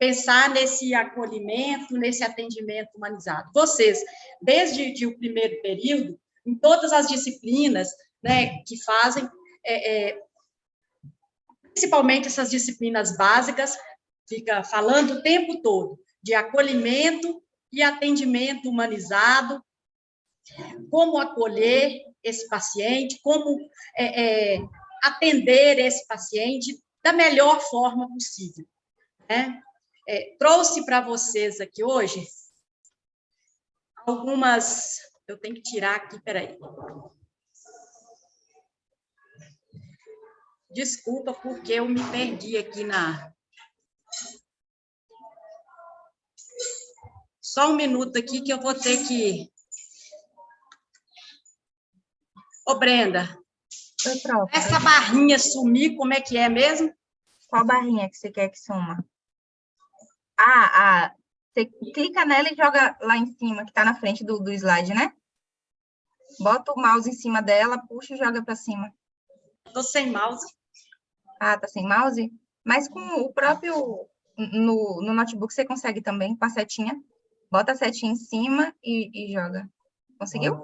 pensar nesse acolhimento, nesse atendimento humanizado. Vocês, desde o primeiro período, em todas as disciplinas, né, que fazem, principalmente essas disciplinas básicas, fica falando o tempo todo de acolhimento e atendimento humanizado, como acolher esse paciente, como atender esse paciente da melhor forma possível, né? Trouxe para vocês aqui hoje algumas... Eu tenho que tirar aqui, peraí. Desculpa, porque eu me perdi aqui na... Só um minuto aqui que eu vou ter que... Ô, Brenda, Oi, prof. Essa barrinha sumir, como é que é mesmo? Qual barrinha que você quer que suma? Você clica nela e joga lá em cima, que está na frente do slide, né? Bota o mouse em cima dela, puxa e joga para cima. Estou sem mouse. Ah, tá sem mouse? Mas com o próprio... No notebook você consegue também, com a setinha. Bota a setinha em cima e joga. Conseguiu?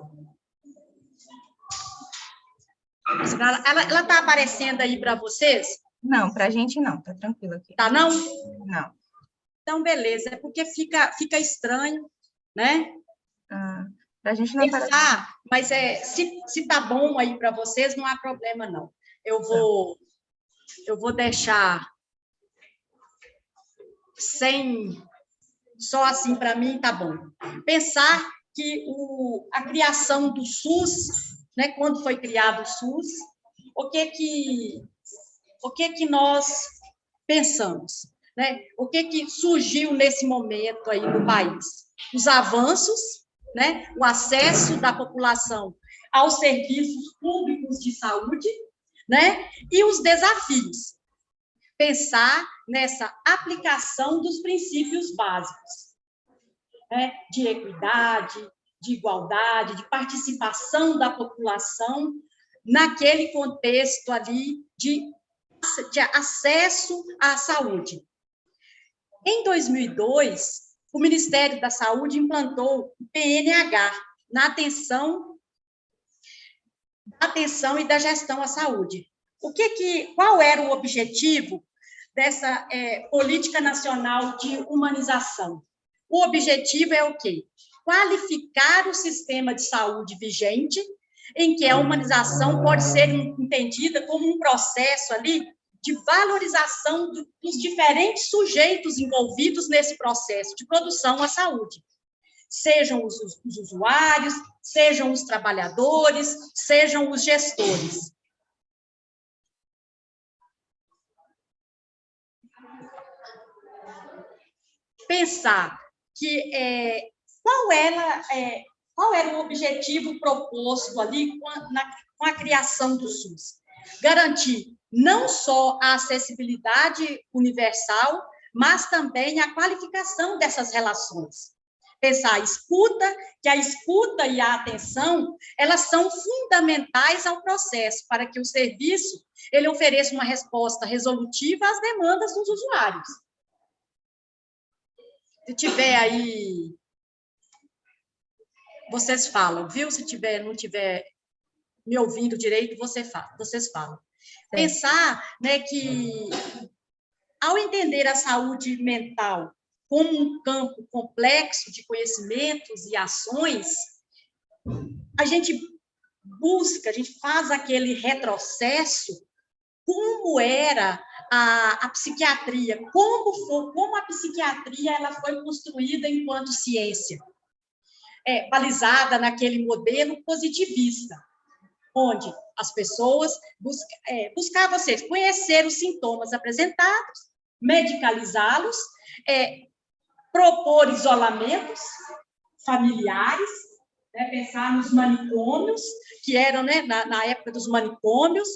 Ela está aparecendo aí para vocês? Não, para a gente não, tá tranquilo aqui. Tá não? Não. Então, beleza, é porque fica estranho, né? Para a gente não aparece. Mas se tá bom aí para vocês, não há problema, não. Eu vou deixar sem... Só assim, para mim, tá bom. Pensar que a criação do SUS, né, quando foi criado o SUS, o que que nós pensamos, né? O que surgiu nesse momento aí no país? Os avanços, né? O acesso da população aos serviços públicos de saúde, né? E os desafios. Pensar nessa aplicação dos princípios básicos, né? De equidade, de igualdade, de participação da população naquele contexto ali de acesso à saúde. Em 2002, o Ministério da Saúde implantou o PNH na atenção e da gestão à saúde. Qual era o objetivo dessa política nacional de humanização? O objetivo é o quê? Qualificar o sistema de saúde vigente, em que a humanização pode ser entendida como um processo ali de valorização dos diferentes sujeitos envolvidos nesse processo de produção à saúde. Sejam os usuários, sejam os trabalhadores, sejam os gestores. Pensar que qual era o objetivo proposto ali com a criação do SUS? Garantir não só a acessibilidade universal, mas também a qualificação dessas relações. Pensar a escuta, que a escuta e a atenção, elas são fundamentais ao processo, para que o serviço ele ofereça uma resposta resolutiva às demandas dos usuários. Se tiver aí, vocês falam, viu? Se não tiver me ouvindo direito, vocês falam. Pensar, né, que, ao entender a saúde mental como um campo complexo de conhecimentos e ações, a gente faz aquele retrocesso, como era a psiquiatria, como a psiquiatria ela foi construída enquanto ciência, balizada naquele modelo positivista, onde as pessoas buscavam conhecer os sintomas apresentados, medicalizá-los, propor isolamentos familiares, né, pensar nos manicômios, que eram, né, na época dos manicômios,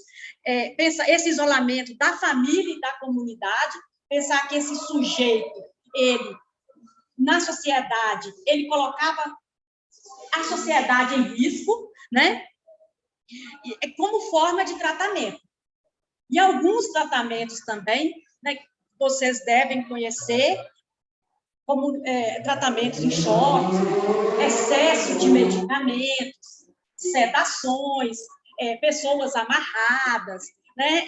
pensar esse isolamento da família e da comunidade, pensar que esse sujeito, ele, na sociedade, ele colocava a sociedade em risco, né, como forma de tratamento. E alguns tratamentos também, né, vocês devem conhecer, como tratamentos em choque, excesso de medicamentos, sedações, pessoas amarradas, né?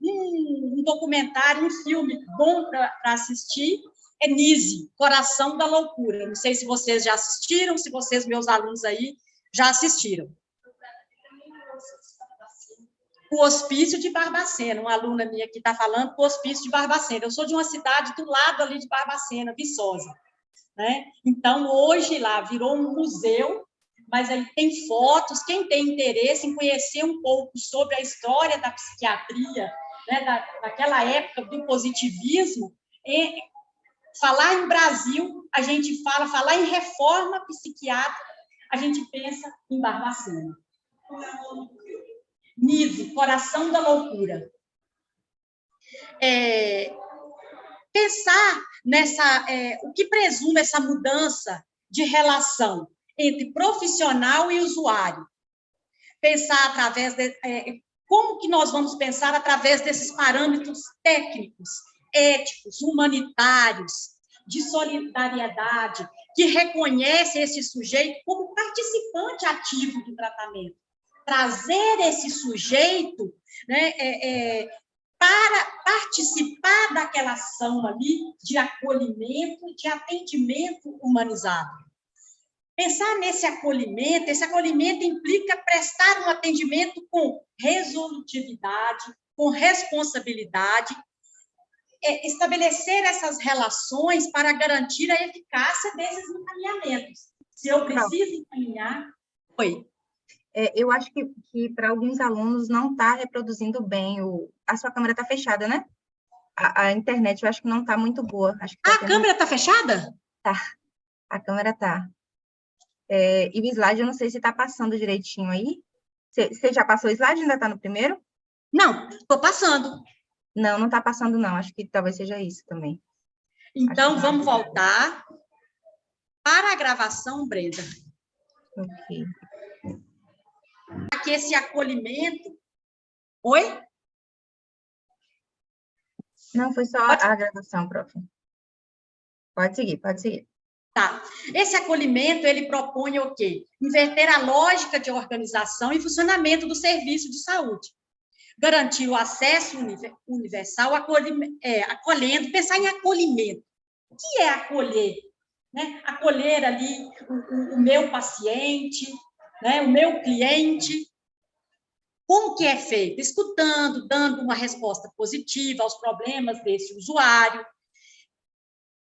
Um documentário, um filme bom para assistir é Nise, Coração da Loucura. Não sei se vocês já assistiram, se vocês, meus alunos aí, já assistiram. O Hospício de Barbacena, uma aluna minha que está falando do Hospício de Barbacena. Eu sou de uma cidade do lado ali de Barbacena, Viçosa, né? Então, hoje lá virou um museu, mas aí tem fotos. Quem tem interesse em conhecer um pouco sobre a história da psiquiatria, né, daquela época do positivismo, falar em Brasil, a gente falar em reforma psiquiátrica, a gente pensa em Barbacena. Nise, Coração da Loucura. Pensar o que presume essa mudança de relação entre profissional e usuário. Pensar através como que nós vamos pensar através desses parâmetros técnicos, éticos, humanitários, de solidariedade, que reconhece esse sujeito como participante ativo do tratamento. Trazer esse sujeito, né, para participar daquela ação ali de acolhimento, de atendimento humanizado. Pensar nesse acolhimento, esse acolhimento implica prestar um atendimento com resolutividade, com responsabilidade, estabelecer essas relações para garantir a eficácia desses encaminhamentos. Se eu preciso encaminhar... Oi. Eu acho que para alguns alunos não está reproduzindo bem. A sua câmera está fechada, né? A internet eu acho que não está muito boa. Acho que a câmera está fechada? Tá. A câmera está. E o slide, eu não sei se está passando direitinho aí. Você já passou o slide? Ainda está no primeiro? Não, estou passando. Não está passando, não. Acho que talvez seja isso também. Então, vamos voltar para a gravação, Brenda. Ok. Que esse acolhimento... Oi? Não, foi só a gravação, prof. Pode seguir, pode seguir. Tá. Esse acolhimento, ele propõe o quê? Inverter a lógica de organização e funcionamento do serviço de saúde. Garantir o acesso universal, acolhendo, pensar em acolhimento. O que é acolher? Né? Acolher ali o meu paciente, né? O meu cliente. Como que é feito? Escutando, dando uma resposta positiva aos problemas desse usuário.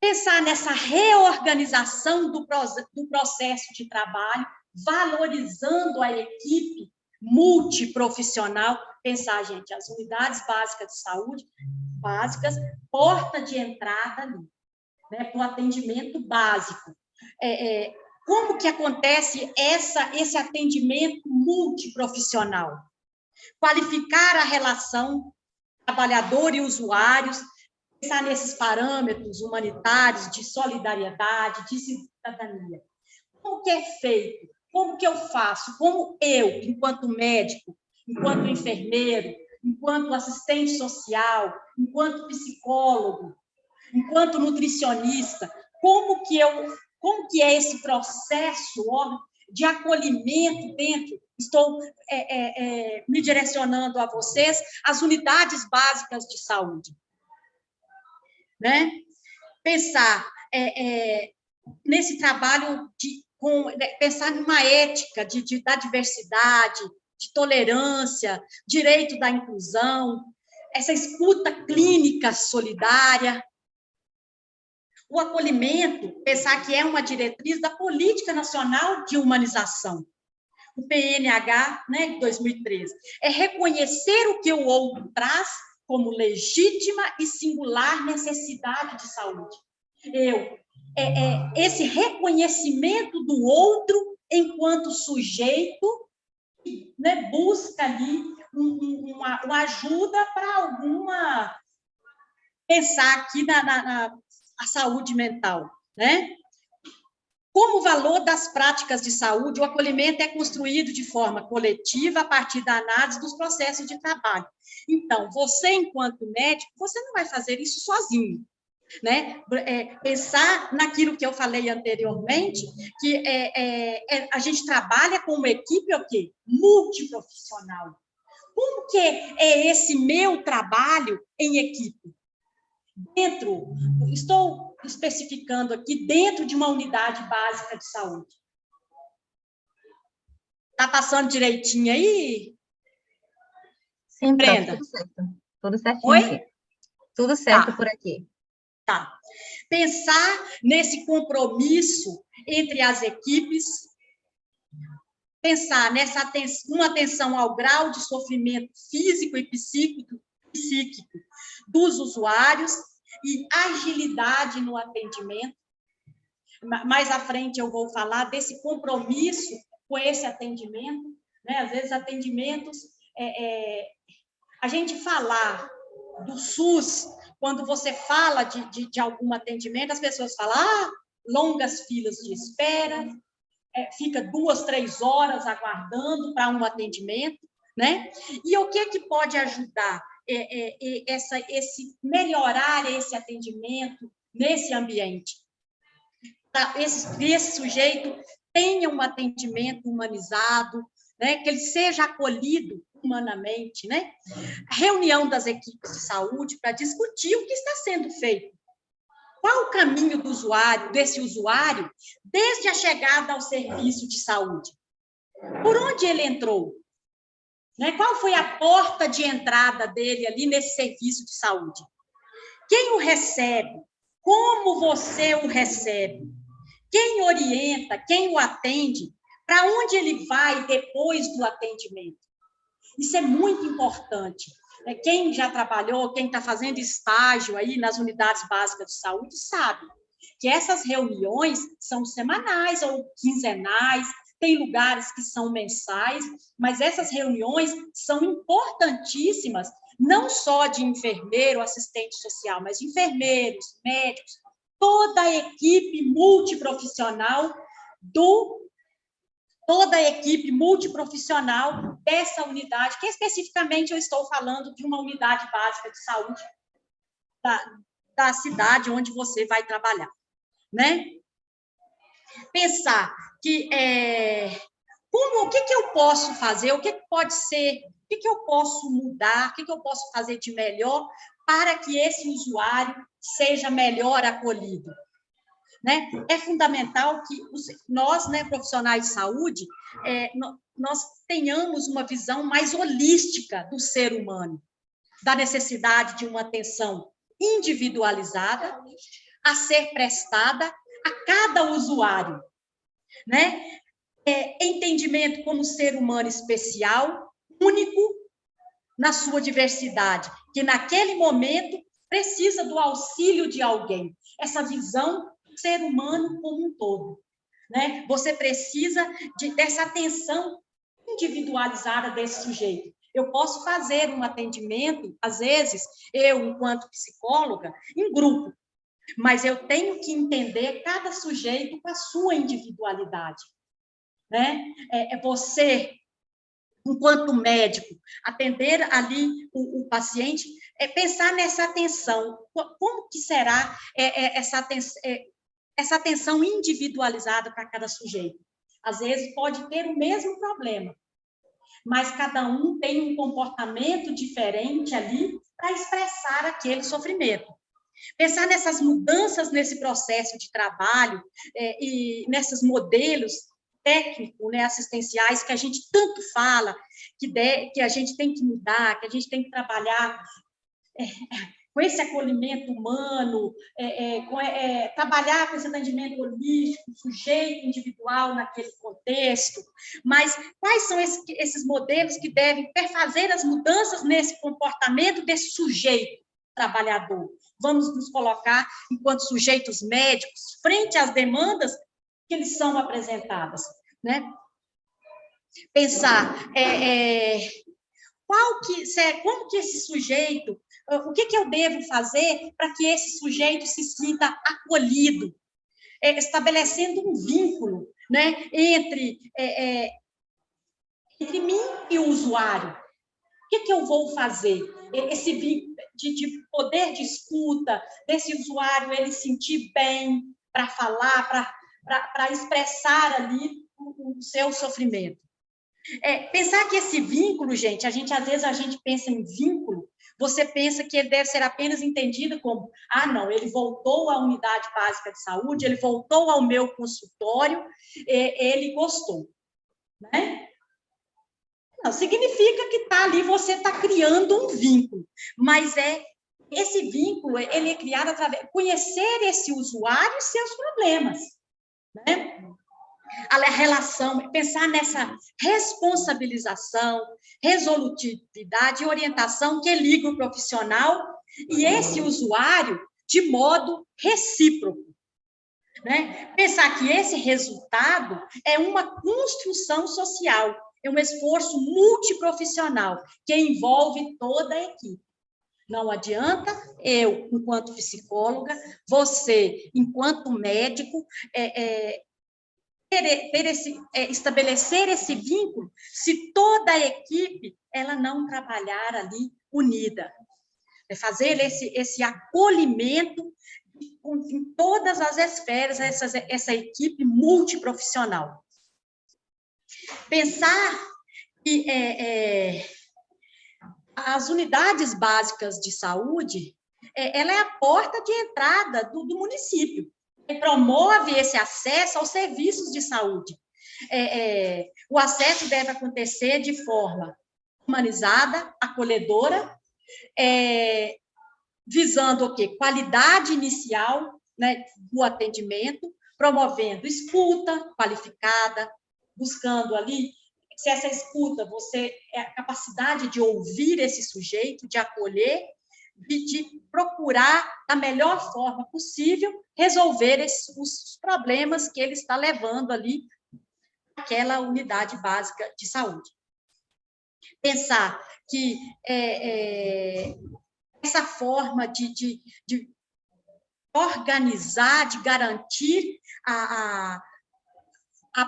Pensar nessa reorganização do processo de trabalho, valorizando a equipe multiprofissional. Pensar, gente, as unidades básicas de saúde, porta de entrada ali, né, para o atendimento básico. Como que acontece esse atendimento multiprofissional? Qualificar a relação trabalhador e usuários, pensar nesses parâmetros humanitários de solidariedade, de cidadania. Como que é feito? Como que eu faço? Como eu, enquanto médico, enquanto enfermeiro, enquanto assistente social, enquanto psicólogo, enquanto nutricionista, como que é esse processo de acolhimento dentro? Estou me direcionando a vocês, as unidades básicas de saúde. Né? Pensar nesse trabalho pensar numa ética da diversidade, de tolerância, direito da inclusão, essa escuta clínica solidária. O acolhimento, pensar que é uma diretriz da Política Nacional de Humanização, o PNH, né, de 2013. É reconhecer o que o outro traz como legítima e singular necessidade de saúde. Esse reconhecimento do outro enquanto sujeito, né, busca ali uma ajuda para alguma... Pensar aqui a saúde mental, né? Como valor das práticas de saúde, o acolhimento é construído de forma coletiva a partir da análise dos processos de trabalho. Então, você, enquanto médico, você não vai fazer isso sozinho, né? Pensar naquilo que eu falei anteriormente, que a gente trabalha com uma equipe o quê? Multiprofissional. Como que é esse meu trabalho em equipe? Estou especificando aqui, dentro de uma unidade básica de saúde. Está passando direitinho aí? Sim, Brenda? tudo certo. Tudo certinho Oi? aqui. Tudo certo por aqui. Tá. Pensar nesse compromisso entre as equipes, pensar uma atenção ao grau de sofrimento físico e psíquico dos usuários e agilidade no atendimento. Mais à frente eu vou falar desse compromisso com esse atendimento, né? Às vezes atendimentos, a gente falar do SUS, quando você fala de algum atendimento, as pessoas falam, longas filas de espera, fica 2, 3 horas aguardando para um atendimento, né? E o que pode ajudar melhorar esse atendimento nesse ambiente? Esse sujeito tenha um atendimento humanizado, né? Que ele seja acolhido humanamente, né? Reunião das equipes de saúde para discutir o que está sendo feito. Qual o caminho desse usuário, desde a chegada ao serviço de saúde? Por onde ele entrou? Né? Qual foi a porta de entrada dele ali nesse serviço de saúde? Quem o recebe? Como você o recebe? Quem orienta? Quem o atende? Para onde ele vai depois do atendimento? Isso é muito importante. Quem já trabalhou, quem está fazendo estágio aí nas unidades básicas de saúde, sabe que essas reuniões são semanais ou quinzenais, tem lugares que são mensais, mas essas reuniões são importantíssimas, não só de enfermeiro, assistente social, mas de enfermeiros, médicos, toda a equipe multiprofissional dessa unidade, que especificamente eu estou falando de uma unidade básica de saúde da cidade onde você vai trabalhar, né? Pensar que o que eu posso fazer, o que pode ser, o que eu posso mudar, o que eu posso fazer de melhor para que esse usuário seja melhor acolhido. Né? É fundamental que nós, né, profissionais de saúde, nós tenhamos uma visão mais holística do ser humano, da necessidade de uma atenção individualizada a ser prestada a cada usuário, né? Entendimento como ser humano especial, único na sua diversidade, que naquele momento precisa do auxílio de alguém. Essa visão do ser humano como um todo, né? Você precisa dessa atenção individualizada desse sujeito. Eu posso fazer um atendimento, às vezes, eu, enquanto psicóloga, em grupo, mas eu tenho que entender cada sujeito com a sua individualidade, né? Você, enquanto médico, atender ali o paciente, pensar nessa atenção. Como que será essa atenção individualizada para cada sujeito? Às vezes pode ter o mesmo problema, mas cada um tem um comportamento diferente ali para expressar aquele sofrimento. Pensar nessas mudanças nesse processo de trabalho e nesses modelos técnicos, né, assistenciais, que a gente tanto fala, que a gente tem que mudar, que a gente tem que trabalhar com esse acolhimento humano, trabalhar com esse atendimento holístico, sujeito individual naquele contexto, mas quais são esses modelos que devem fazer as mudanças nesse comportamento desse sujeito trabalhador? Vamos nos colocar, enquanto sujeitos médicos, frente às demandas que lhes são apresentadas, né? Pensar como que esse sujeito, o que eu devo fazer para que esse sujeito se sinta acolhido, estabelecendo um vínculo, né, entre mim e o usuário. O que eu vou fazer? Esse vínculo de poder de escuta, desse usuário ele sentir bem para falar, para expressar ali o seu sofrimento. Pensar que esse vínculo, gente, às vezes a gente pensa em vínculo, você pensa que ele deve ser apenas entendido como, não, ele voltou à unidade básica de saúde, ele voltou ao meu consultório, ele gostou, né? Não, significa que está ali, você está criando um vínculo, mas esse vínculo, ele é criado através de conhecer esse usuário e seus problemas, né? A relação, pensar nessa responsabilização, resolutividade e orientação que liga o profissional e esse usuário de modo recíproco, né? Pensar que esse resultado é uma construção social, é um esforço multiprofissional que envolve toda a equipe. Não adianta eu, enquanto psicóloga, você, enquanto médico, estabelecer esse vínculo se toda a equipe ela não trabalhar ali unida. Fazer esse acolhimento em todas as esferas, essa equipe multiprofissional. Pensar que as unidades básicas de saúde, ela é a porta de entrada do município. Promove esse acesso aos serviços de saúde. O acesso deve acontecer de forma humanizada, acolhedora, visando o quê? Qualidade inicial, né, do atendimento, promovendo escuta qualificada, buscando ali, se essa escuta, a capacidade de ouvir esse sujeito, de acolher, de procurar, da melhor forma possível, resolver os problemas que ele está levando ali naquela unidade básica de saúde. Pensar que essa forma de organizar, de garantir a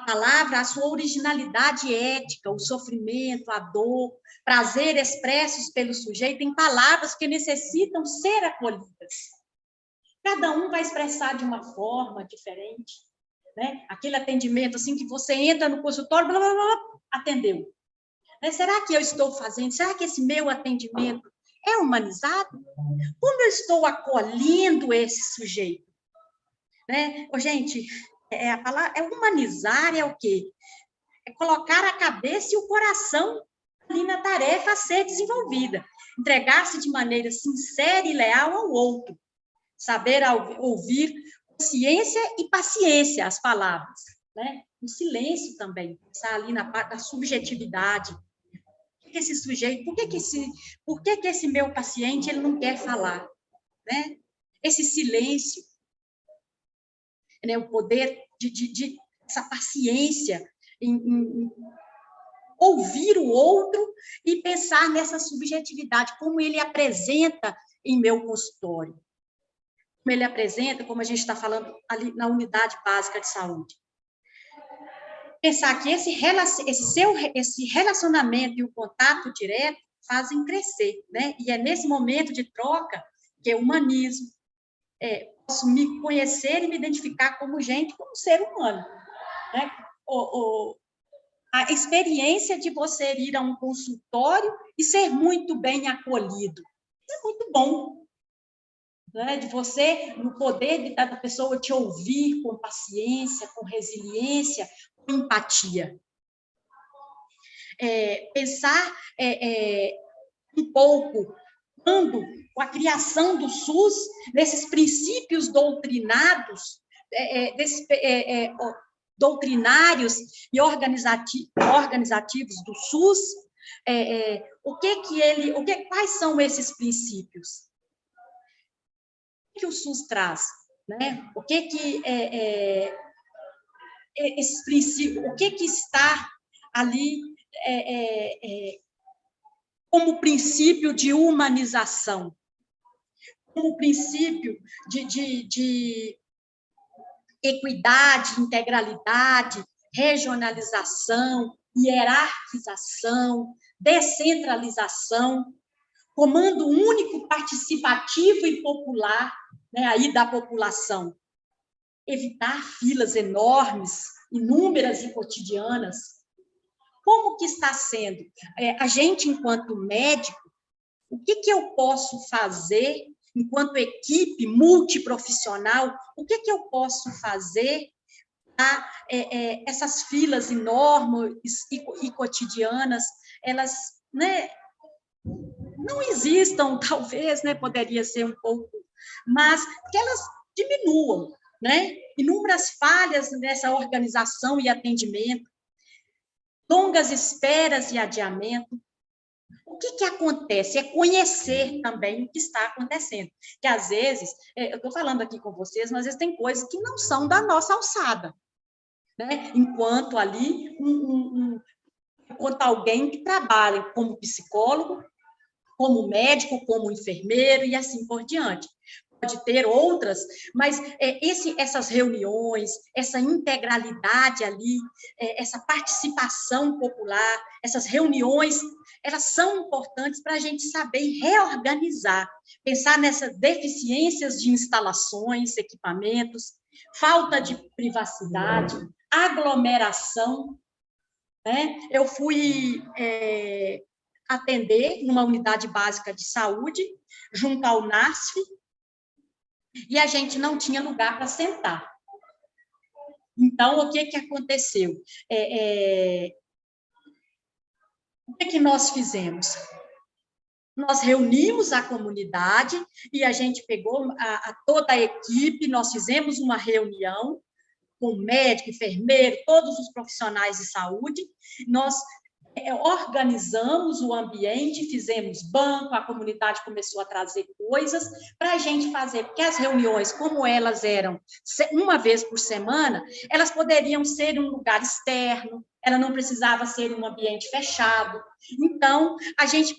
palavra, a sua originalidade ética, o sofrimento, a dor, prazer expressos pelo sujeito em palavras que necessitam ser acolhidas. Cada um vai expressar de uma forma diferente, né? Aquele atendimento assim que você entra no consultório, blá, blá, blá, atendeu. Será que eu estou fazendo? Será que esse meu atendimento é humanizado? Como eu estou acolhendo esse sujeito? Né? Gente, a palavra humanizar é o quê? É colocar a cabeça e o coração ali na tarefa a ser desenvolvida. Entregar-se de maneira sincera e leal ao outro. Saber ouvir com ciência e paciência as palavras. Né? O silêncio também, pensar ali na parte da subjetividade. Esse sujeito, por que esse meu paciente ele não quer falar? Né? Esse silêncio, né? O poder de essa paciência em ouvir o outro e pensar nessa subjetividade, como ele apresenta em meu consultório. Como ele apresenta, como a gente está falando ali na unidade básica de saúde. Pensar que esse relacionamento e o contato direto fazem crescer, né? E é nesse momento de troca que eu humanizo, posso me conhecer e me identificar como gente, como ser humano, né? A experiência de você ir a um consultório e ser muito bem acolhido, é muito bom, né? De você, no poder da pessoa te ouvir com paciência, com resiliência, com empatia. Pensar um pouco quando, com a criação do SUS, nesses princípios doutrinados, doutrinários e organizativos do SUS, quais são esses princípios? O que o SUS traz? Né? Esses princípios, o que está ali como princípio de humanização, como princípio de equidade, integralidade, regionalização, hierarquização, descentralização, comando único, participativo e popular, né, aí da população. Evitar filas enormes, inúmeras e cotidianas. Como que está sendo? A gente, enquanto médico, o que eu posso fazer, enquanto equipe multiprofissional, o que eu posso fazer para essas filas enormes e cotidianas, elas, né, não existam, talvez, né, poderia ser um pouco, mas que elas diminuam, né? Inúmeras falhas nessa organização e atendimento, longas esperas e adiamento. O que acontece? É conhecer também o que está acontecendo. Que, às vezes, eu estou falando aqui com vocês, mas às vezes tem coisas que não são da nossa alçada, né? Enquanto ali, enquanto alguém que trabalha como psicólogo, como médico, como enfermeiro e assim por diante. Pode ter outras, mas essas reuniões, essa integralidade ali, essa participação popular, essas reuniões, elas são importantes para a gente saber reorganizar, pensar nessas deficiências de instalações, equipamentos, falta de privacidade, aglomeração, né? Eu fui atender numa unidade básica de saúde, junto ao NASF, e a gente não tinha lugar para sentar. Então, o que aconteceu? O que nós fizemos? Nós reunimos a comunidade e a gente pegou toda a equipe, nós fizemos uma reunião com médico, enfermeiro, todos os profissionais de saúde, nós organizamos o ambiente, fizemos banco, a comunidade começou a trazer coisas para a gente fazer, porque as reuniões, como elas eram uma vez por semana, elas poderiam ser em um lugar externo, ela não precisava ser em um ambiente fechado. Então, a gente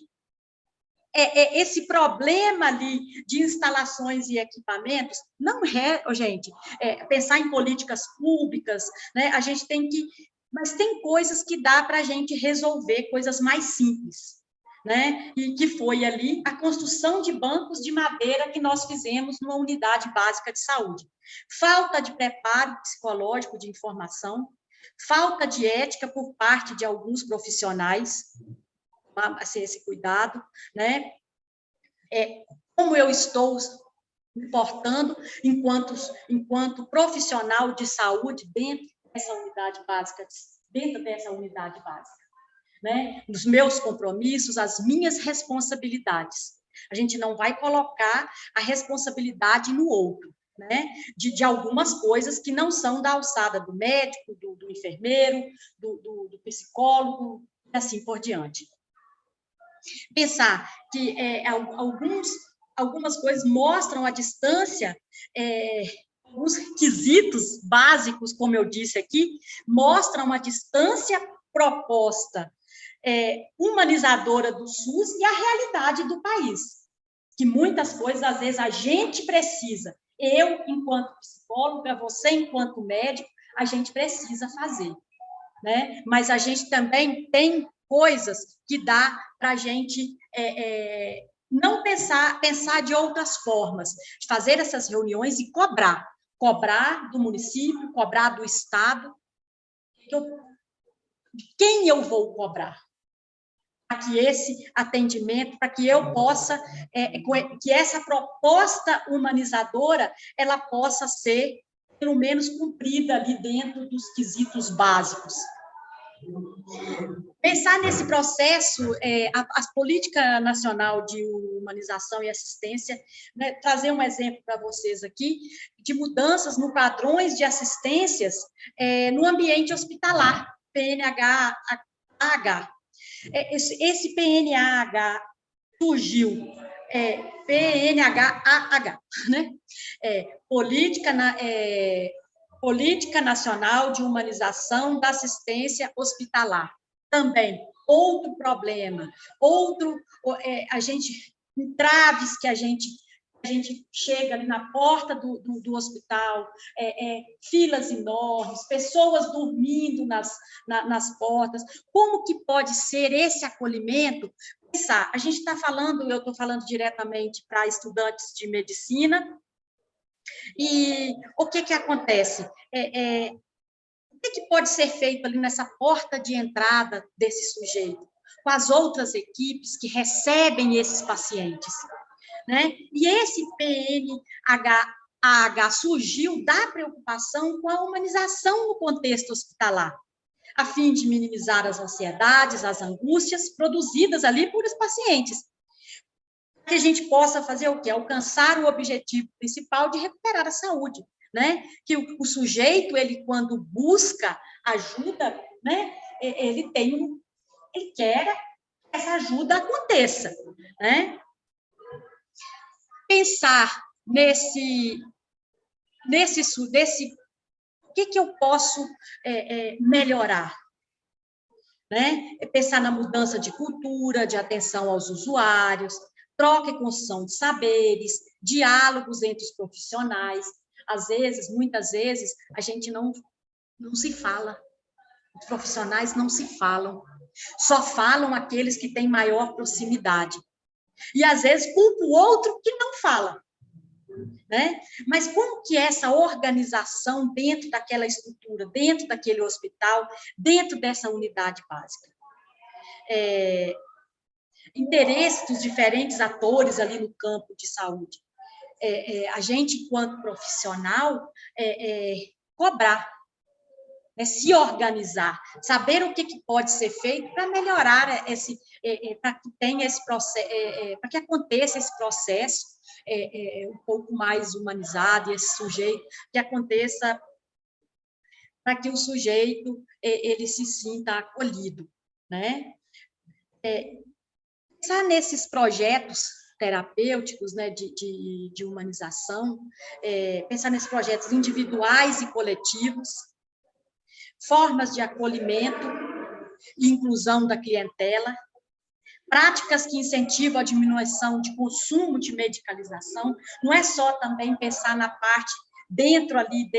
esse problema ali de instalações e equipamentos, não é, gente, pensar em políticas públicas, né? A gente tem que, mas tem coisas que dá para a gente resolver, coisas mais simples, né? E que foi ali a construção de bancos de madeira que nós fizemos numa unidade básica de saúde. Falta de preparo psicológico de informação, falta de ética por parte de alguns profissionais, assim, esse cuidado, né? Como eu estou me portando enquanto profissional de saúde dentro dessa unidade básica, né? Os meus compromissos, as minhas responsabilidades. A gente não vai colocar a responsabilidade no outro, né? De algumas coisas que não são da alçada do médico, do enfermeiro, do psicólogo, e assim por diante. Pensar que algumas coisas mostram a distância, os requisitos básicos, como eu disse aqui, mostram a distância proposta humanizadora do SUS e a realidade do país, que muitas coisas, às vezes, a gente precisa, eu, enquanto psicóloga, você, enquanto médico, a gente precisa fazer, né? Mas a gente também tem coisas que dá para a gente não pensar de outras formas, de fazer essas reuniões e cobrar do município, cobrar do Estado, de quem eu vou cobrar, para que esse atendimento, para que eu possa, que essa proposta humanizadora, ela possa ser, pelo menos, cumprida ali dentro dos quesitos básicos. Pensar nesse processo, a Política Nacional de Humanização e Assistência, né, trazer um exemplo para vocês aqui, de mudanças no padrões de assistências no ambiente hospitalar, PNH-H. Esse PNH surgiu, PNH-AH, né? Política Nacional de Humanização da Assistência Hospitalar. Também, outro problema, entraves que a gente a gente chega ali na porta do hospital, filas enormes, pessoas dormindo nas portas. Como que pode ser esse acolhimento? Pensar, a gente está falando, eu estou falando diretamente para estudantes de medicina, e o que acontece? O que pode ser feito ali nessa porta de entrada desse sujeito, com as outras equipes que recebem esses pacientes? Né? E esse PNH surgiu da preocupação com a humanização no contexto hospitalar, a fim de minimizar as ansiedades, as angústias produzidas ali por os pacientes. Que a gente possa fazer o quê? Alcançar o objetivo principal de recuperar a saúde, né? Que o sujeito, ele quando busca ajuda, né? Ele quer que essa ajuda aconteça, né? Pensar o que eu posso melhorar, né? Pensar na mudança de cultura, de atenção aos usuários, troca e construção de saberes, diálogos entre os profissionais. Às vezes, muitas vezes, a gente não se fala. Os profissionais não se falam. Só falam aqueles que têm maior proximidade. E, às vezes, culpa o outro que não fala. Né? Mas como que é essa organização dentro daquela estrutura, dentro daquele hospital, dentro dessa unidade básica? Interesse dos diferentes atores ali no campo de saúde. A gente, enquanto profissional, cobrar, né? Se organizar, saber o que pode ser feito para melhorar para que tenha esse processo, para que aconteça esse processo um pouco mais humanizado, e esse sujeito, que aconteça para que o sujeito ele se sinta acolhido, né? Pensar nesses projetos terapêuticos, né, de humanização, pensar nesses projetos individuais e coletivos, formas de acolhimento e inclusão da clientela, práticas que incentivam a diminuição de consumo de medicalização, não é só também pensar na parte dentro ali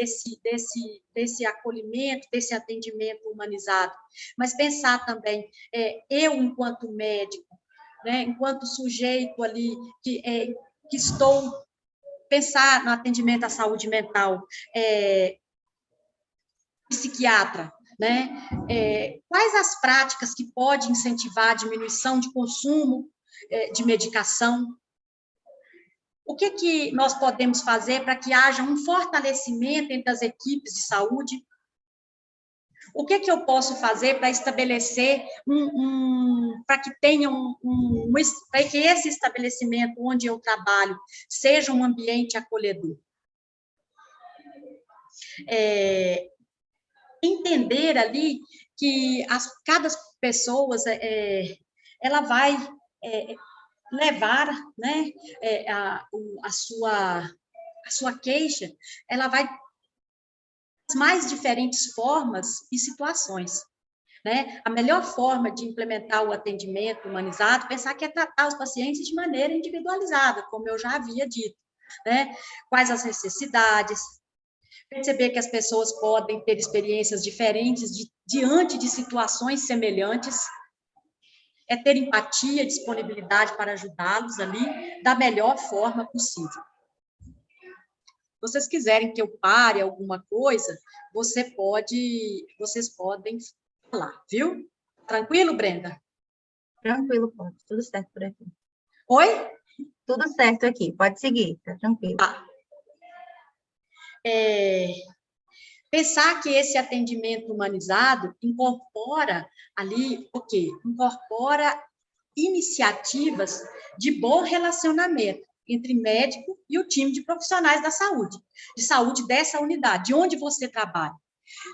desse acolhimento, desse atendimento humanizado, mas pensar também, eu enquanto médico, né, enquanto sujeito ali que estou, pensar no atendimento à saúde mental, psiquiatra, né? Quais as práticas que podem incentivar a diminuição de consumo de medicação? O que nós podemos fazer para que haja um fortalecimento entre as equipes de saúde? O que eu posso fazer para estabelecer para que tenha para que esse estabelecimento onde eu trabalho seja um ambiente acolhedor? Entender ali que cada pessoa ela vai levar, né, a sua queixa, ela vai das mais diferentes formas e situações, né? A melhor forma de implementar o atendimento humanizado, pensar que é tratar os pacientes de maneira individualizada, como eu já havia dito, né? Quais as necessidades, perceber que as pessoas podem ter experiências diferentes diante de situações semelhantes, ter empatia, disponibilidade para ajudá-los ali da melhor forma possível. Se vocês quiserem que eu pare alguma coisa, vocês podem falar, viu? Tranquilo, Brenda? Tranquilo, pode. Tudo certo por aqui. Oi? Tudo certo aqui, pode seguir, tá tranquilo. Tá. Pensar que esse atendimento humanizado incorpora ali o quê? Incorpora iniciativas de bom relacionamento entre médico e o time de profissionais da saúde, de saúde dessa unidade, de onde você trabalha,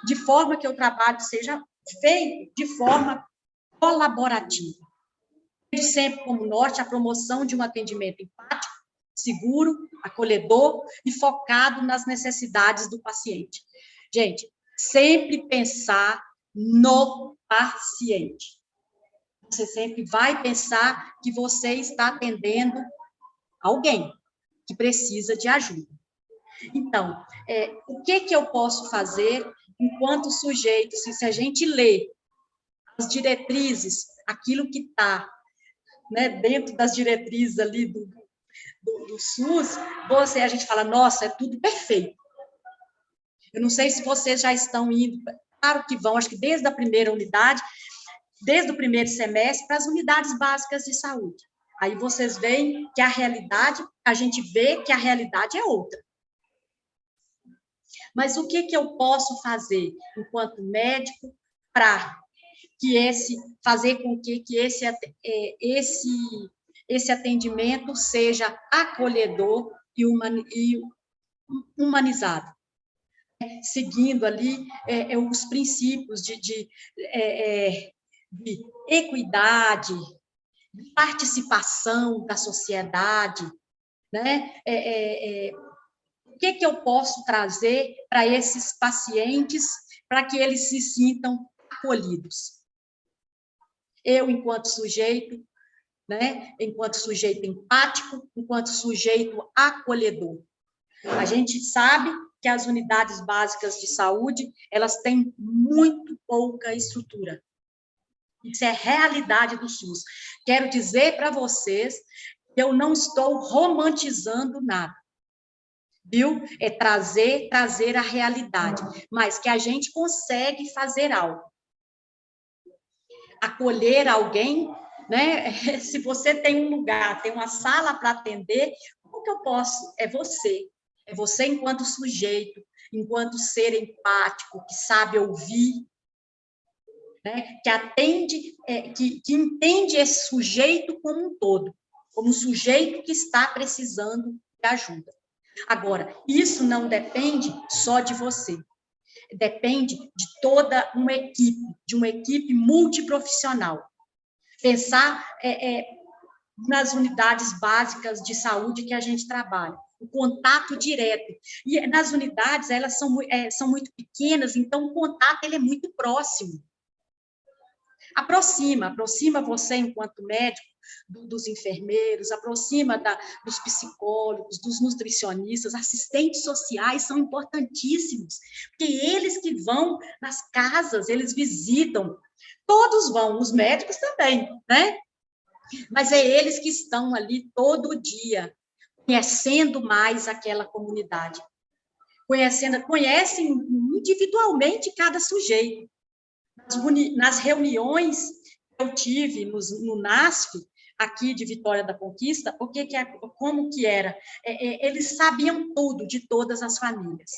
de forma que o trabalho seja feito de forma colaborativa. Tendo sempre como norte a promoção de um atendimento empático, seguro, acolhedor e focado nas necessidades do paciente. Gente, sempre pensar no paciente. Você sempre vai pensar que você está atendendo alguém, que precisa de ajuda. Então, o que eu posso fazer enquanto sujeito, se a gente lê as diretrizes, aquilo que está, né, dentro das diretrizes ali do SUS, a gente fala, nossa, é tudo perfeito. Eu não sei se vocês já estão indo, claro que vão, acho que desde a primeira unidade, desde o primeiro semestre, para as unidades básicas de saúde. Aí vocês veem que a realidade, a gente vê que a realidade é outra. Mas o que eu posso fazer enquanto médico para fazer com que esse atendimento seja acolhedor e humanizado? Seguindo ali os princípios de equidade, de participação da sociedade, né? O que eu posso trazer para esses pacientes para que eles se sintam acolhidos? Eu, enquanto sujeito, né? Enquanto sujeito empático, enquanto sujeito acolhedor. A gente sabe que as unidades básicas de saúde, elas têm muito pouca estrutura. Isso é realidade do SUS. Quero dizer para vocês que eu não estou romantizando nada. Viu? É trazer a realidade, mas que a gente consegue fazer algo. Acolher alguém, né? Se você tem um lugar, tem uma sala para atender, como que eu posso? É você enquanto sujeito, enquanto ser empático, que sabe ouvir, né? Que atende, que entende esse sujeito como um todo, como um sujeito que está precisando de ajuda. Agora, isso não depende só de você, depende de toda uma equipe, de uma equipe multiprofissional. Pensar nas unidades básicas de saúde que a gente trabalha, o contato direto. E nas unidades, elas são muito pequenas, então o contato ele é muito próximo. Aproxima você, enquanto médico, dos enfermeiros, aproxima dos psicólogos, dos nutricionistas, assistentes sociais são importantíssimos, porque eles que vão nas casas, eles visitam, todos vão, os médicos também, né? Mas é eles que estão ali todo dia, conhecendo mais aquela comunidade, conhecem individualmente cada sujeito. Nas reuniões que eu tive no NASF, aqui de Vitória da Conquista, como que era? Eles sabiam tudo de todas as famílias.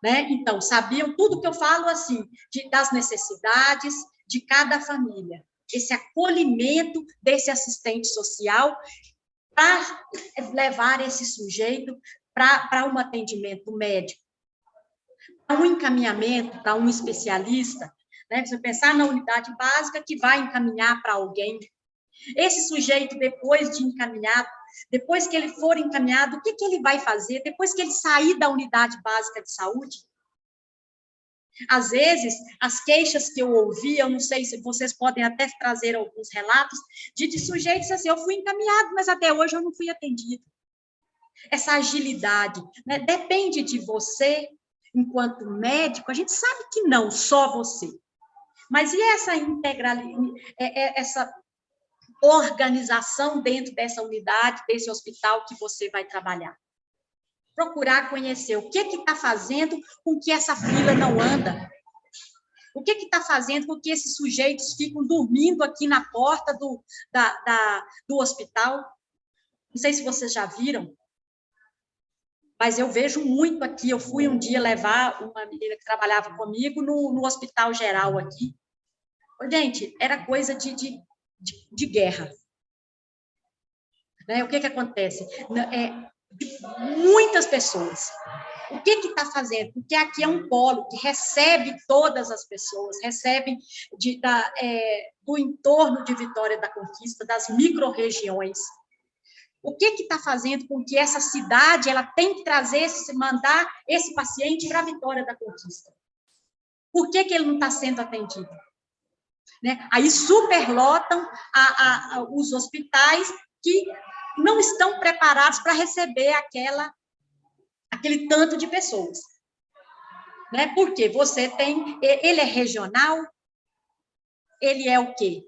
Né? Então, sabiam tudo que eu falo, assim, das necessidades de cada família. Esse acolhimento desse assistente social para levar esse sujeito para um atendimento médico, para um encaminhamento, para um especialista, né? Você pensar na unidade básica que vai encaminhar para alguém. Esse sujeito, depois de encaminhado, depois que ele for encaminhado, o que ele vai fazer? Depois que ele sair da unidade básica de saúde? Às vezes, as queixas que eu ouvi, eu não sei se vocês podem até trazer alguns relatos, de sujeitos assim, eu fui encaminhado, mas até hoje eu não fui atendido. Essa agilidade, né? Depende de você, enquanto médico, a gente sabe que não, só você. Mas e essa essa organização dentro dessa unidade, desse hospital que você vai trabalhar? Procurar conhecer o que está fazendo com que essa fila não anda. O que está fazendo com que esses sujeitos ficam dormindo aqui na porta do hospital? Não sei se vocês já viram, mas eu vejo muito aqui. Eu fui um dia levar uma menina que trabalhava comigo no hospital geral aqui. Gente, era coisa de guerra. Né? O que acontece? Muitas pessoas. O que está fazendo? Porque aqui é um polo que recebe todas as pessoas, recebe do entorno de Vitória da Conquista, das micro-regiões. O que está fazendo com que essa cidade ela tem que mandar esse paciente para a Vitória da Conquista? Por que ele não está sendo atendido? Né? Aí superlotam os hospitais que não estão preparados para receber aquele tanto de pessoas. Né? Porque você tem... Ele é regional, ele é o quê?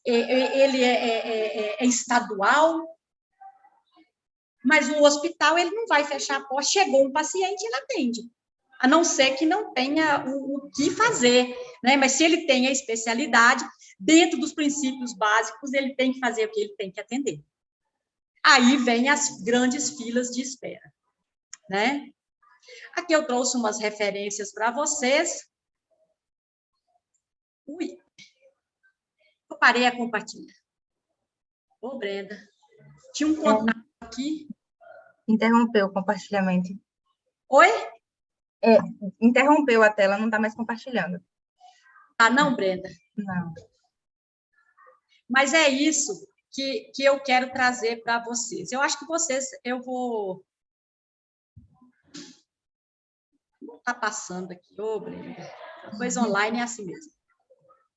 Ele é estadual, mas o hospital ele não vai fechar a porta, chegou um paciente, ele atende, a não ser que não tenha o que fazer, né? Mas se ele tem a especialidade, dentro dos princípios básicos, ele tem que fazer o que ele tem que atender. Aí vem as grandes filas de espera, né? Aqui eu trouxe umas referências para vocês. Ui, eu parei a compartilhar. Ô, Brenda, tinha um contato aqui. Interrompeu o compartilhamento. Oi? Interrompeu a tela, não está mais compartilhando. Ah, não, Brenda? Não. Mas é isso que eu quero trazer para vocês. Eu acho que eu vou... Não está passando aqui, ô, Brenda. A coisa online é assim mesmo.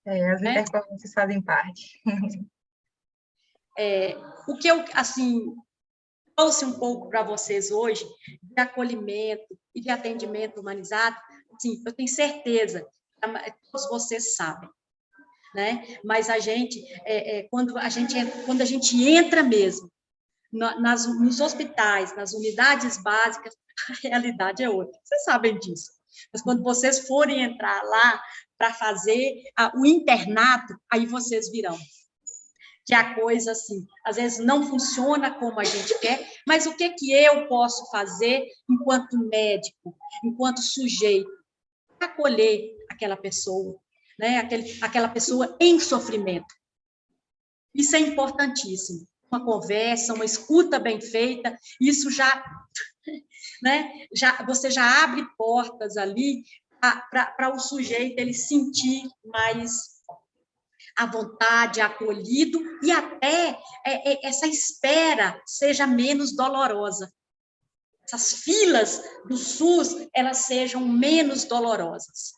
As intercorrências fazem parte. O que eu, assim, trouxe um pouco para vocês hoje, de acolhimento e de atendimento humanizado, assim, eu tenho certeza, todos vocês sabem, né? Mas a gente, quando a gente entra mesmo nos hospitais, nas unidades básicas, a realidade é outra. Vocês sabem disso. Mas quando vocês forem entrar lá para fazer o internato, aí vocês virão. Que a coisa, assim, às vezes não funciona como a gente quer, mas o que eu posso fazer enquanto médico, enquanto sujeito, para acolher aquela pessoa, né? Aquela pessoa em sofrimento. Isso é importantíssimo. Uma conversa, uma escuta bem feita, isso já, né? Você já abre portas ali para o sujeito ele sentir mais à vontade, acolhido, e até essa espera seja menos dolorosa. Essas filas do SUS, elas sejam menos dolorosas.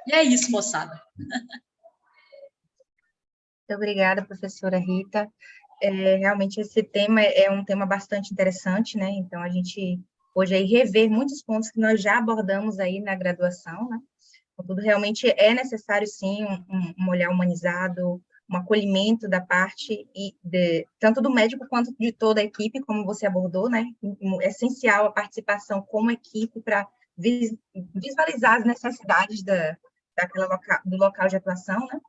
E é isso, moçada. Muito obrigada, professora Rita. Realmente esse tema é um tema bastante interessante, né? Então, a gente hoje aí rever muitos pontos que nós já abordamos aí na graduação, né? Contudo, realmente é necessário, sim, um olhar humanizado, um acolhimento da parte, tanto do médico quanto de toda a equipe, como você abordou, né? É essencial a participação como equipe para visualizar as necessidades do local de atuação, né?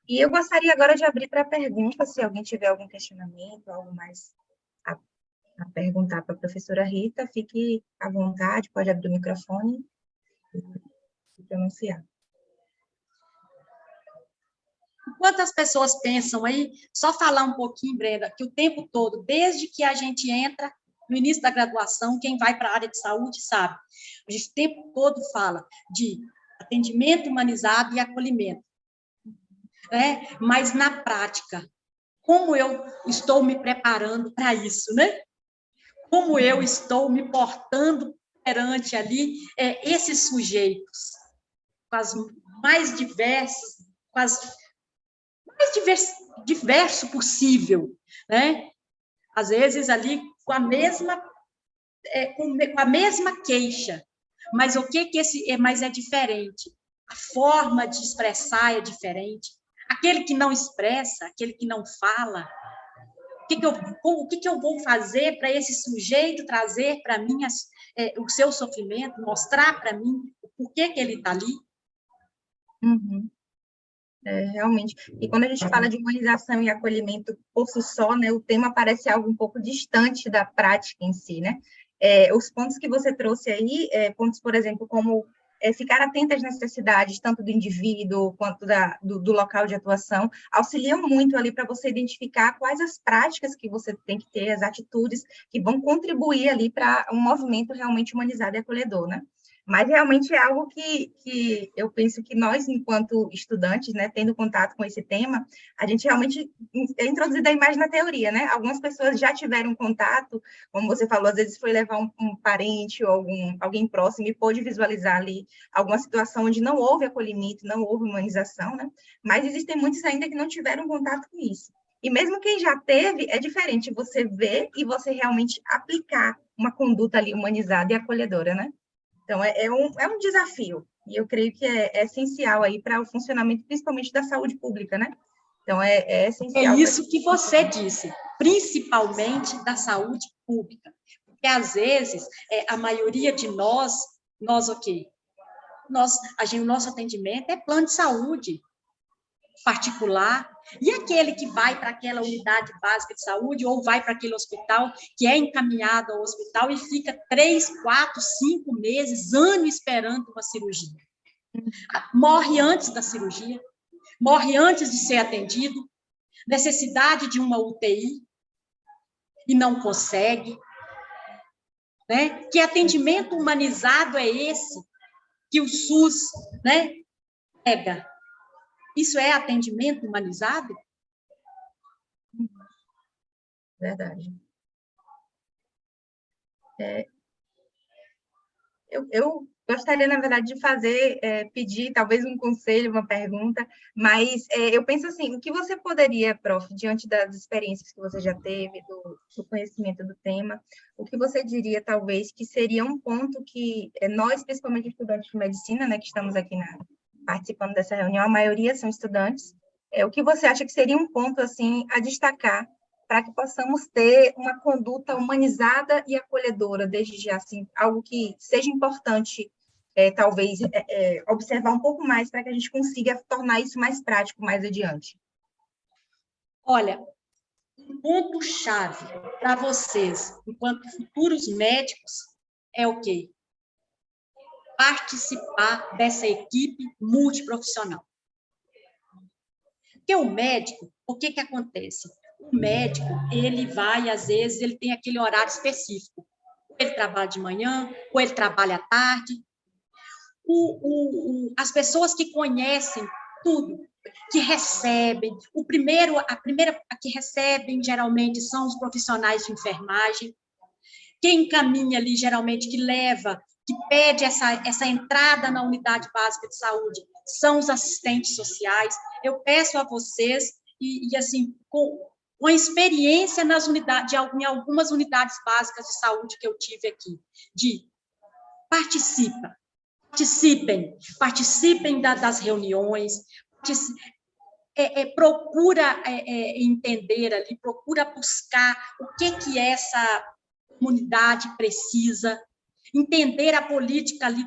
E eu gostaria agora de abrir para pergunta, se alguém tiver algum questionamento, algo mais a perguntar para a professora Rita, fique à vontade, pode abrir o microfone e pronunciar. Enquanto as pessoas pensam aí, só falar um pouquinho, Brenda, que o tempo todo, desde que a gente entra no início da graduação, quem vai para a área de saúde sabe, a gente o tempo todo fala de atendimento humanizado e acolhimento. Né? Mas, na prática, como eu estou me preparando para isso, né? Como eu estou me portando perante ali esses sujeitos, com as mais diversas, com as mais diverso possível, né? Às vezes ali com a mesma queixa, mas o que mas é diferente. A forma de expressar é diferente. Aquele que não expressa, aquele que não fala, o que eu vou fazer para esse sujeito trazer para mim o seu sofrimento, mostrar para mim o porquê que ele está ali? Uhum. Realmente. E quando a gente fala de humanização e acolhimento por si só, né, o tema parece algo um pouco distante da prática em si, né? Os pontos que você trouxe aí, pontos, por exemplo, como ficar atento às necessidades, tanto do indivíduo quanto do local de atuação, auxiliam muito ali para você identificar quais as práticas que você tem que ter, as atitudes que vão contribuir ali para um movimento realmente humanizado e acolhedor, né? Mas realmente é algo que eu penso que nós, enquanto estudantes, né, tendo contato com esse tema, a gente realmente é introduzido a imagem na teoria, né? Algumas pessoas já tiveram contato, como você falou, às vezes foi levar um parente ou alguém próximo e pôde visualizar ali alguma situação onde não houve acolhimento, não houve humanização, né? Mas existem muitos ainda que não tiveram contato com isso. E mesmo quem já teve, é diferente você ver e você realmente aplicar uma conduta ali humanizada e acolhedora, né? Então, é um desafio. E eu creio que é essencial aí para o funcionamento, principalmente da saúde pública, né? Então, é É essencial para... isso que você disse, principalmente da saúde pública. Porque, às vezes, a maioria de nós o quê? O nosso atendimento é plano de saúde particular, e aquele que vai para aquela unidade básica de saúde ou vai para aquele hospital, que é encaminhado ao hospital e fica 3, 4, 5 meses, ano esperando uma cirurgia. Morre antes da cirurgia, morre antes de ser atendido, necessidade de uma UTI e não consegue, né? Que atendimento humanizado é esse que o SUS, né, pega? Isso é atendimento humanizado? Verdade. Eu gostaria, na verdade, de pedir talvez um conselho, uma pergunta, mas eu penso assim, o que você poderia, prof, diante das experiências que você já teve, do conhecimento do tema, o que você diria, talvez, que seria um ponto que nós, principalmente estudantes de medicina, né, que estamos aqui participando dessa reunião, a maioria são estudantes, o que você acha que seria um ponto, assim, a destacar para que possamos ter uma conduta humanizada e acolhedora, desde já, assim, algo que seja importante, talvez, observar um pouco mais para que a gente consiga tornar isso mais prático mais adiante. Olha, um ponto-chave para vocês, enquanto futuros médicos, é o quê? Participar dessa equipe multiprofissional. Porque o médico, o que acontece? O médico, ele vai, às vezes, ele tem aquele horário específico. Ou ele trabalha de manhã, ou ele trabalha à tarde. As pessoas que conhecem tudo, que recebem, a primeira que recebem, geralmente, são os profissionais de enfermagem. Quem encaminha ali, geralmente, que leva, que pede essa entrada na unidade básica de saúde, são os assistentes sociais. Eu peço a vocês, assim, com a experiência em algumas unidades básicas de saúde que eu tive aqui, de participem das reuniões, procura entender ali, procura buscar o que essa comunidade precisa, entender a política ali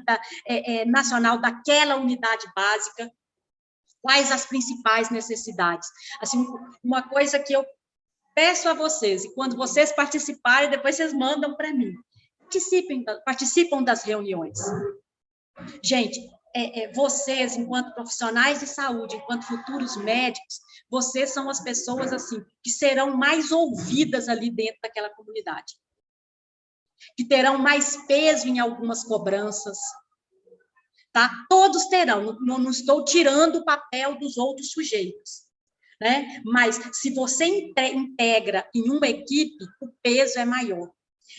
nacional daquela unidade básica, quais as principais necessidades. Assim, uma coisa que eu peço a vocês, e quando vocês participarem, depois vocês mandam para mim, participam das reuniões. Gente, vocês, enquanto profissionais de saúde, enquanto futuros médicos, vocês são as pessoas, assim, que serão mais ouvidas ali dentro daquela comunidade, que terão mais peso em algumas cobranças, tá? Todos terão, não estou tirando o papel dos outros sujeitos, né? Mas se você integra em uma equipe, o peso é maior.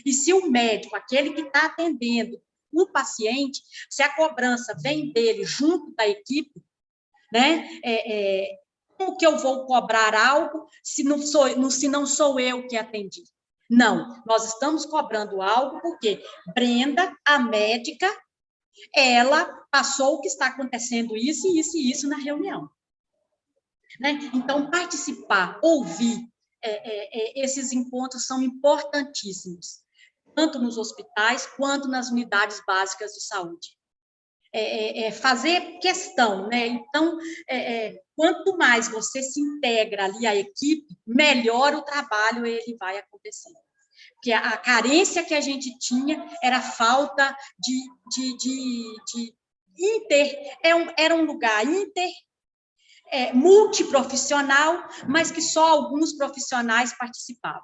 E se o médico, aquele que está atendendo o paciente, se a cobrança vem dele junto da equipe, né? Como que eu vou cobrar algo se não sou eu que atendi? Não, nós estamos cobrando algo porque Brenda, a médica, ela passou o que está acontecendo isso e isso e isso na reunião. Né? Então, participar, ouvir, esses encontros são importantíssimos, tanto nos hospitais quanto nas unidades básicas de saúde. Fazer questão, né? Então, quanto mais você se integra ali à equipe, melhor o trabalho ele vai acontecer. Porque a carência que a gente tinha era a falta de era um lugar multiprofissional, mas que só alguns profissionais participavam.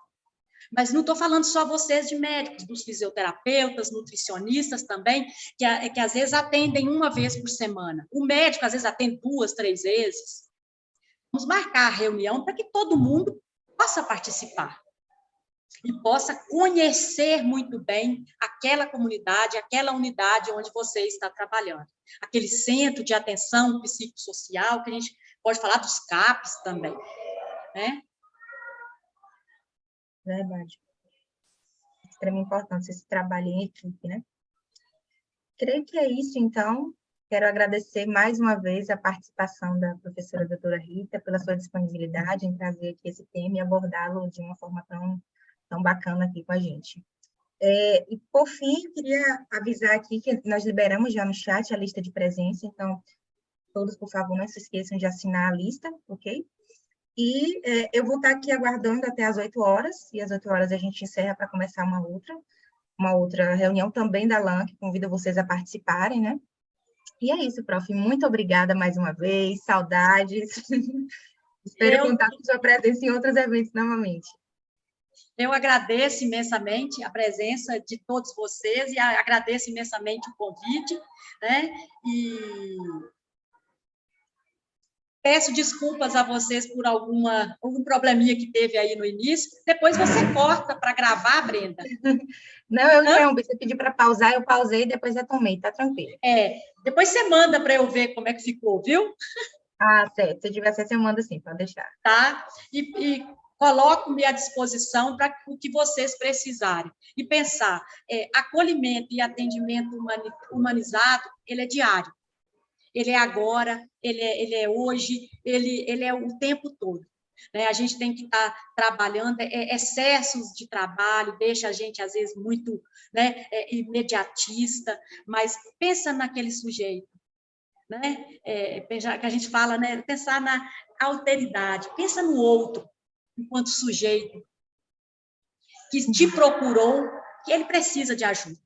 Mas não estou falando só vocês de médicos, dos fisioterapeutas, nutricionistas também, que às vezes atendem uma vez por semana. O médico, às vezes, atende 2, 3 vezes. Vamos marcar a reunião para que todo mundo possa participar e possa conhecer muito bem aquela comunidade, aquela unidade onde você está trabalhando. Aquele centro de atenção psicossocial, que a gente pode falar dos CAPs também, né? Verdade. Extremamente importante esse trabalho em equipe, né? Creio que é isso, então. Quero agradecer mais uma vez a participação da professora doutora Rita pela sua disponibilidade em trazer aqui esse tema e abordá-lo de uma forma tão bacana aqui com a gente. E, por fim, queria avisar aqui que nós liberamos já no chat a lista de presença, então, todos, por favor, não se esqueçam de assinar a lista, ok? E eu vou estar aqui aguardando até às 8 horas, e às 8 horas a gente encerra para começar uma outra reunião também da LAN, que convido vocês a participarem, né? E é isso, prof. Muito obrigada mais uma vez, saudades. Espero contar com sua presença em outros eventos novamente. Eu agradeço imensamente a presença de todos vocês e agradeço imensamente o convite, né? E peço desculpas a vocês por algum probleminha que teve aí no início. Depois você corta para gravar, Brenda. Não, eu interrompi. Você pediu para pausar, eu pausei e depois retomei. Tá tranquilo. Depois você manda para eu ver como é que ficou, viu? Ah, certo. Se tiver acesso, eu mando sim, pode deixar. Tá? E coloco-me à disposição para o que vocês precisarem. E pensar, acolhimento e atendimento humanizado, ele é diário. Ele é agora, ele é hoje, ele é o tempo todo. Né? A gente tem que estar trabalhando, excessos de trabalho, deixa a gente, às vezes, muito, né, imediatista, mas pensa naquele sujeito, né? Que a gente fala, né, pensar na alteridade, pensa no outro, enquanto sujeito, que te procurou, que ele precisa de ajuda.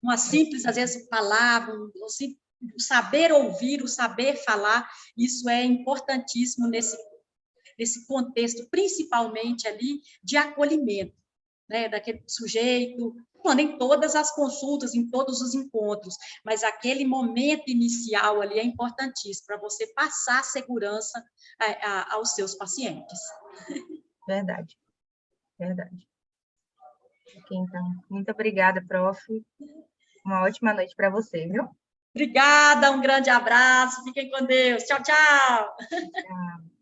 Uma simples, às vezes, palavra, o saber ouvir, o saber falar, isso é importantíssimo nesse contexto, principalmente ali de acolhimento, né, daquele sujeito, não, em todas as consultas, em todos os encontros, mas aquele momento inicial ali é importantíssimo para você passar segurança aos seus pacientes. Verdade, verdade. Ok, então, muito obrigada, prof. Uma ótima noite para você, viu? Obrigada, um grande abraço, fiquem com Deus. Tchau, tchau. Tchau.